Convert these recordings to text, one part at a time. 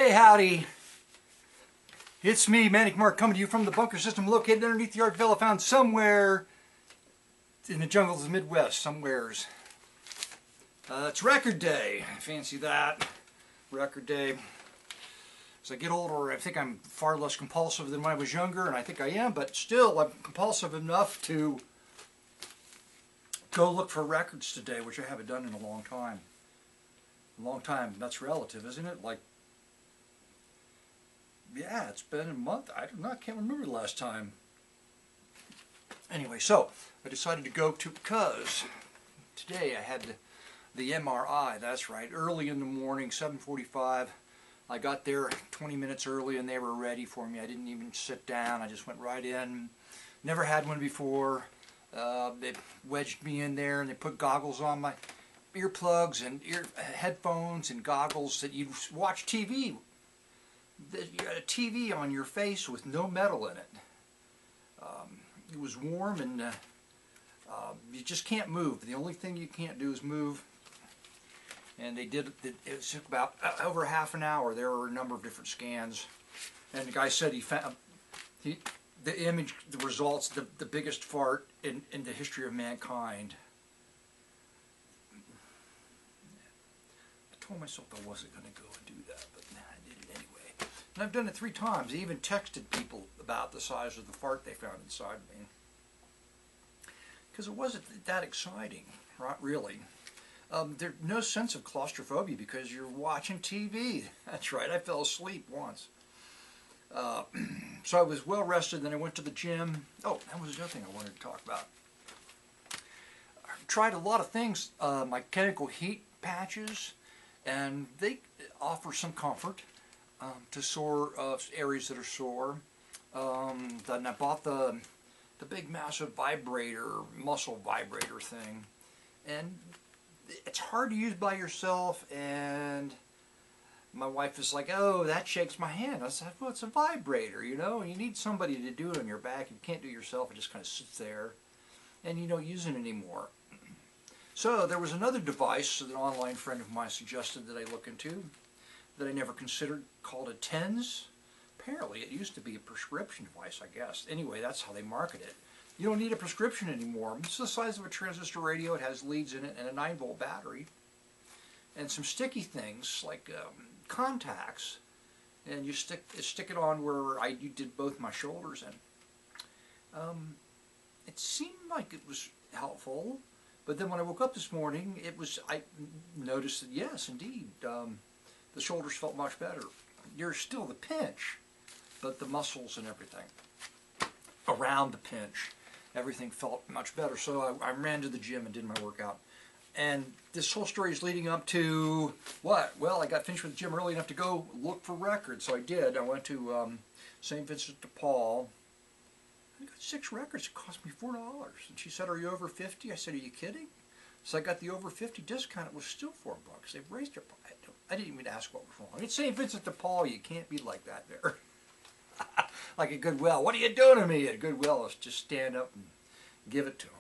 Hey, howdy. It's me, Manic Mark, coming to you from the bunker system located underneath the Art Villa, found somewhere in the jungles of the Midwest, somewheres. It's record day. Fancy that. Record day. As I get older, I think I'm far less compulsive than when I was younger, and I think I am, but still I'm compulsive enough to go look for records today, which I haven't done in a long time. A long time, that's relative, isn't it? Like, yeah, it's been a month. I don't know, I can't remember the last time. Anyway, so I decided to go to, because today I had the MRI, that's right, early in the morning, 7:45. I got there 20 minutes early and they were ready for me. I didn't even sit down, I just went right in. Never had one before. They wedged me in there and they put goggles on my earplugs and headphones and goggles that you watch TV. You got a TV on your face with no metal in it. It was warm and you just can't move. The only thing you can't do is move. And they did, it took about over half an hour. There were a number of different scans. And the guy said he found, the image, the results, the biggest fart in the history of mankind. I told myself I wasn't going to go and do that, but I did it anyway. And I've done it 3 times. I even texted people about the size of the fart they found inside me. Because it wasn't that exciting, not really. There's no sense of claustrophobia because you're watching TV. That's right, I fell asleep once. So I was well rested, then I went to the gym. Oh, that was the other thing I wanted to talk about. I tried a lot of things, my chemical heat patches, and they offer some comfort to sore areas that are sore. Then I bought the big massive vibrator, muscle vibrator thing, and it's hard to use by yourself, and my wife is like, oh, that shakes my hand. I said, well, it's a vibrator, you know, you need somebody to do it on your back. You can't do it yourself. It just kind of sits there, and you don't use it anymore. So there was another device that an online friend of mine suggested that I look into that I never considered, called a TENS. Apparently it used to be a prescription device, I guess. Anyway, that's how they market it. You don't need a prescription anymore. It's the size of a transistor radio. It has leads in it and a 9-volt battery. And some sticky things like contacts. And you stick it on where you did both my shoulders in. It seemed like it was helpful. But then when I woke up this morning, I noticed that yes, indeed, the shoulders felt much better. There's still the pinch, but the muscles and everything around the pinch, everything felt much better. So I ran to the gym and did my workout. And this whole story is leading up to what? Well, I got finished with the gym early enough to go look for records. So I did. I went to St. Vincent de Paul. I got 6 records. It cost me $4. And she said, are you over 50? I said, are you kidding? So I got the over 50 discount. It was still $4. They've raised it. I didn't even ask what was wrong. It's St. Vincent de Paul. You can't be like that there. Like at Goodwill. What are you doing to me? At Goodwill, let's just stand up and give it to them.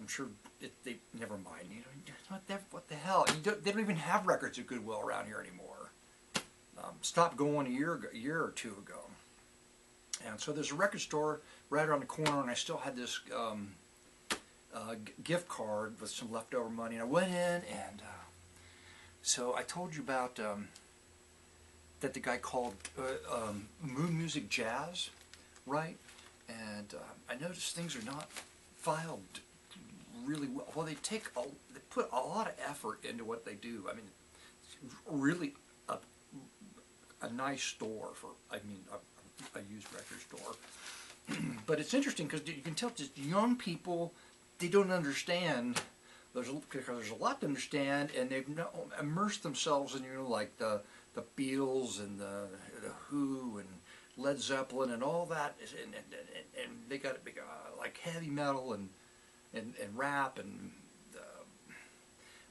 I'm sure they never mind. You know, what the hell? They don't even have records at Goodwill around here anymore. Stopped going a year or two ago. And so there's a record store right around the corner, and I still had this gift card with some leftover money. And I went in, and so I told you about that the guy called Mood Music Jazz, right? And I noticed things are not filed really well. Well, they put a lot of effort into what they do. I mean, it's really a nice store for, I mean, a used record store. But it's interesting because you can tell just young people, they don't understand. Because there's a lot to understand, and they've immersed themselves in, you know, like the Beatles and the Who and Led Zeppelin and all that, and they got like heavy metal and rap and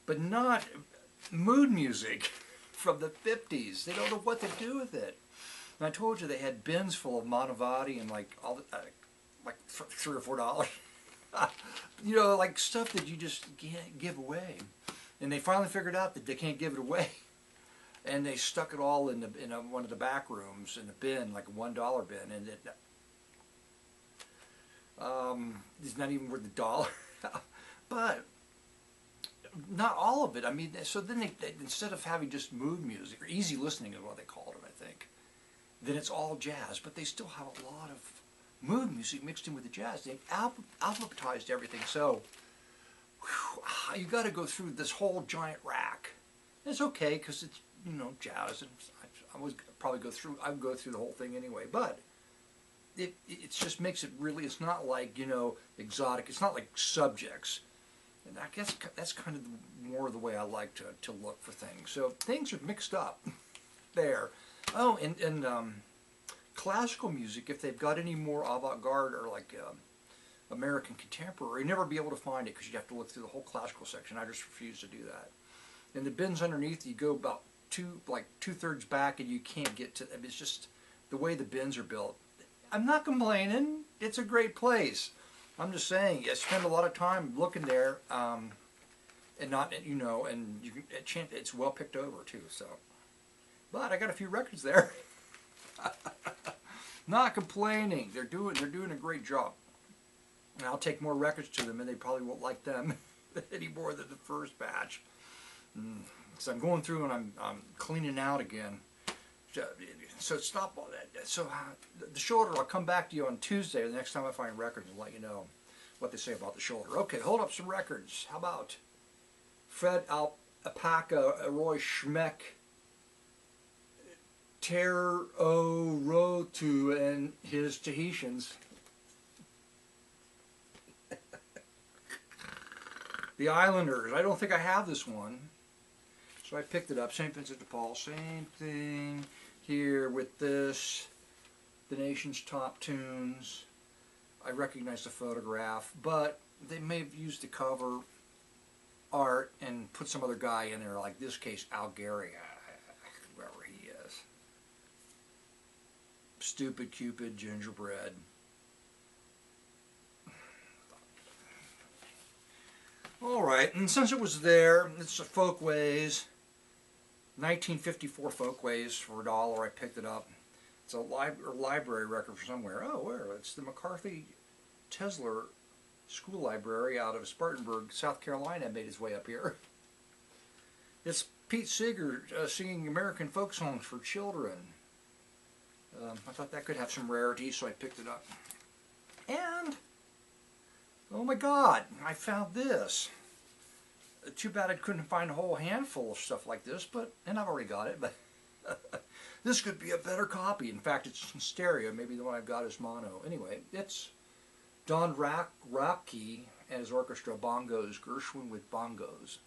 but not mood music from the 50s. They don't know what to do with it. And I told you they had bins full of Manavati and like all the, like $3 or $4. You know, like stuff that you just can't give away. And they finally figured out that they can't give it away. and they stuck it all in one of the back rooms in a bin, like a $1 bin, and it's not even worth $1. But not all of it. I mean, so then they instead of having just mood music, or easy listening is what they called it, I think, then it's all jazz, but they still have a lot of mood music mixed in with the jazz. They alphabetized everything, so you got to go through this whole giant rack. It's okay because it's, you know, jazz, and I would probably go through. I would go through the whole thing anyway, but it just makes it really. It's not like, you know, exotic. It's not like Subjects, and I guess that's kind of more the way I like to look for things. So things are mixed up there. Oh, and classical music, if they've got any more avant-garde or like American contemporary, you'll never be able to find it because you have to look through the whole classical section. I just refuse to do that. And the bins underneath, you go about two-thirds back and you can't get to them. It's just the way the bins are built. I'm not complaining. It's a great place. I'm just saying, I spend a lot of time looking there, and not, you know, and you can, it's well picked over too. So, but I got a few records there. Not complaining. They're doing a great job. And I'll take more records to them, and they probably won't like them any more than the first batch. So I'm going through and I'm cleaning out again. So stop all that. So the shoulder, I'll come back to you on Tuesday, the next time I find records, and let you know what they say about the shoulder. Okay, hold up some records. How about Fred Alpaca, Roy Schmeck, Ter O Rotu, and his Tahitians. The Islanders. I don't think I have this one. So I picked it up. St. Vincent de Paul. Same thing here with this. The Nation's Top Tunes. I recognize the photograph, but they may have used the cover art and put some other guy in there, like this case, Algeria, wherever he is. Stupid Cupid, Gingerbread. Alright, and since it was there, it's a Folkways, 1954 Folkways for $1. I picked it up. It's a library record from somewhere. Oh, where? It's the McCarthy Tesler School Library out of Spartanburg, South Carolina, made its way up here. It's Pete Seeger singing American folk songs for children. I thought that could have some rarity, so I picked it up. And oh my God, I found this. Too bad I couldn't find a whole handful of stuff like this, and I've already got it, but this could be a better copy. In fact, it's in stereo. Maybe the one I've got is mono. Anyway, it's Don Rocky and his orchestra, bongos, Gershwin with bongos.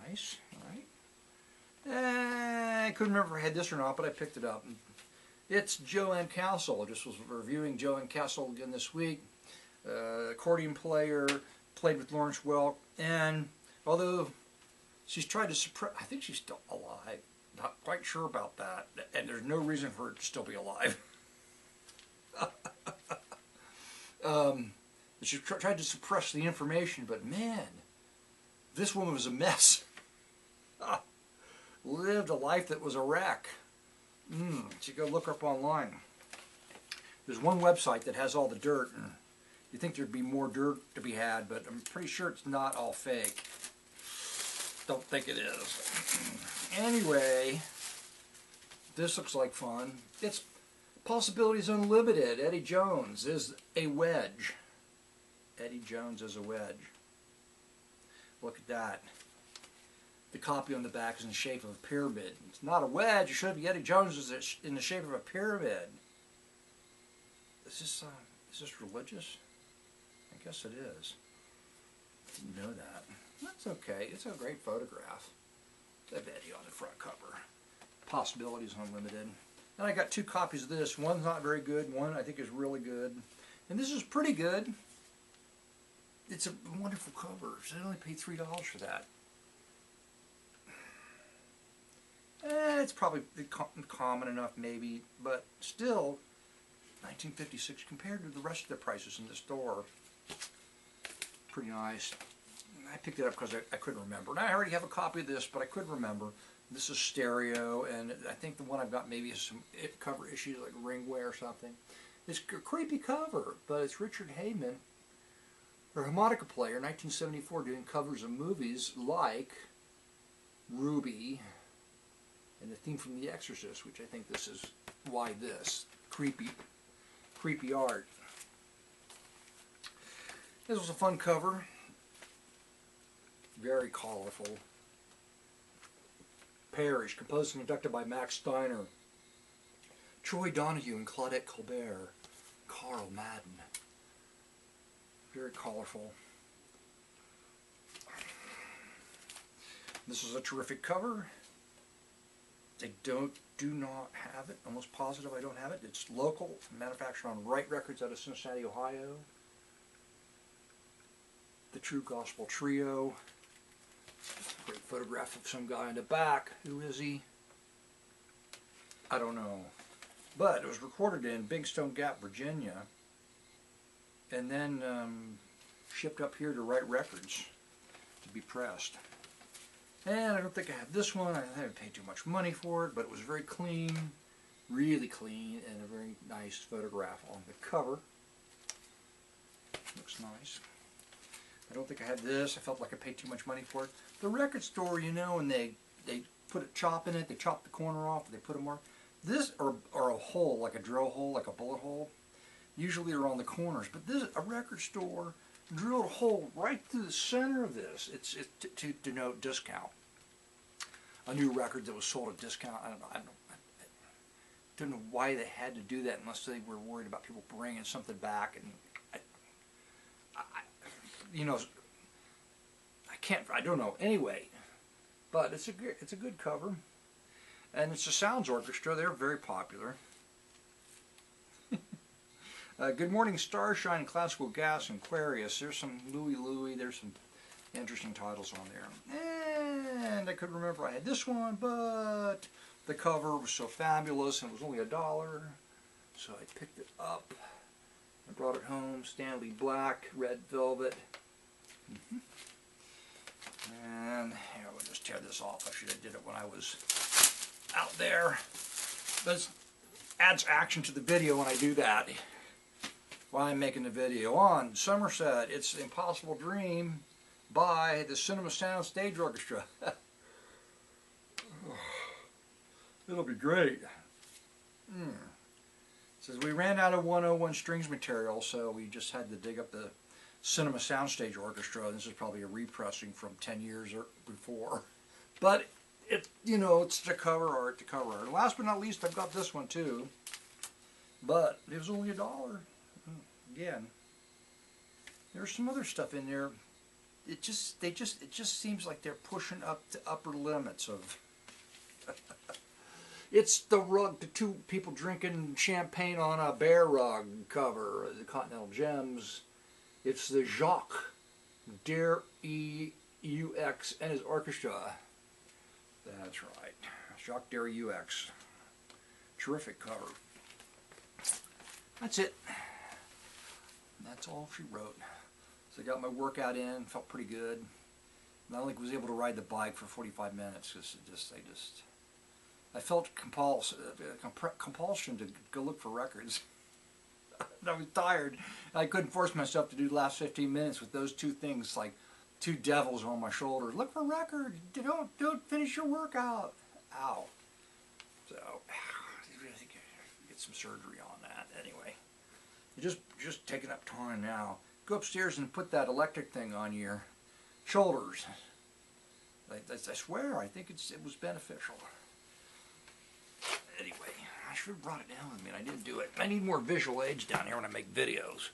Nice, all right. I couldn't remember if I had this or not, but I picked it up. It's Joanne Castle. I just was reviewing Joanne Castle again this week. Accordion player, played with Lawrence Welk, and although she's tried to suppress, I think she's still alive. Not quite sure about that, and there's no reason for her to still be alive. She tried to suppress the information, but man, this woman was a mess. Lived a life that was a wreck. So you go look her up online. There's one website that has all the dirt, and you think there'd be more dirt to be had, but I'm pretty sure it's not all fake. Don't think it is. Anyway, this looks like fun. It's Possibilities Unlimited. Eddie Jones is a wedge. Eddie Jones is a wedge. Look at that. The copy on the back is in the shape of a pyramid. It's not a wedge. It should be Eddie Jones is in the shape of a pyramid. Is this religious? I guess it is. Didn't know that. That's okay. It's a great photograph. That Eddie on the front cover. Possibilities Unlimited. And I got two copies of this. One's not very good. One I think is really good. And this is pretty good. It's a wonderful cover. So I only paid $3 for that. It's probably common enough maybe, but still, 1956 compared to the rest of the prices in the store, pretty nice. I picked it up because I couldn't remember. And I already have a copy of this, but I couldn't remember. This is stereo, and I think the one I've got maybe is some cover issues like Ringway or something. It's a creepy cover, but it's Richard Heyman, a harmonica player, 1974, doing covers of movies like Ruby and the theme from The Exorcist, which I think this is why this. Creepy art. This was a fun cover. Very colorful. Parish, composed and conducted by Max Steiner. Troy Donahue and Claudette Colbert. Carl Madden. Very colorful. This is a terrific cover. I do not have it. Almost positive I don't have it. It's local, manufactured on Wright Records out of Cincinnati, Ohio. The True Gospel Trio. Great photograph of some guy in the back. Who is he? I don't know. But it was recorded in Big Stone Gap, Virginia, and then shipped up here to Wright Records to be pressed. And I don't think I have this one. I haven't paid too much money for it, but it was very clean, really clean, and a very nice photograph on the cover. Looks nice. I don't think I had this. I felt like I paid too much money for it. The record store, you know, and they put a chop in it, they chop the corner off, they put a mark. This or a hole, like a drill hole, like a bullet hole, usually are on the corners. But this, a record store drilled a hole right through the center of this. It's to denote discount. A new record that was sold at discount. I don't know why they had to do that unless they were worried about people bringing something back. And you know, I don't know. Anyway, but it's a good cover, and it's a Sounds Orchestra. They're very popular. Good Morning Starshine, Classical Gas, and Aquarius. There's some Louie. There's some interesting titles on there. And I couldn't remember I had this one, but the cover was so fabulous and it was only $1. So I picked it up. I brought it home. Stanley Black, red velvet. And here, we'll just tear this off. I should have did it when I was out there. But it adds action to the video when I do that. While I'm making the video on Somerset, it's Impossible Dream by the Cinema Sound Stage Orchestra. It'll be great. It says we ran out of 101 strings material, so we just had to dig up the Cinema Soundstage Orchestra. This is probably a repressing from 10 years before. But, you know, it's the cover art, And last but not least, I've got this one too. But it was only $1. Again, there's some other stuff in there. It just seems like they're pushing up the upper limits of. It's the rug, the two people drinking champagne on a bear rug cover, the Continental Gems. It's the Jacques Dare EUX and his orchestra. That's right, Jacques Dare EUX. Terrific cover. That's it. That's all she wrote. So I got my workout in, felt pretty good. And I only was able to ride the bike for 45 minutes because I felt compulsion to go look for records. I was tired. I couldn't force myself to do the last 15 minutes with those two things, like two devils on my shoulder. Look for records. Don't finish your workout. Ow. So I think I get some surgery on that anyway. Just taking up time now. Go upstairs and put that electric thing on your shoulders. I swear, I think it was beneficial. Anyway, I should have brought it down with me, and I didn't do it. I need more visual aids down here when I make videos.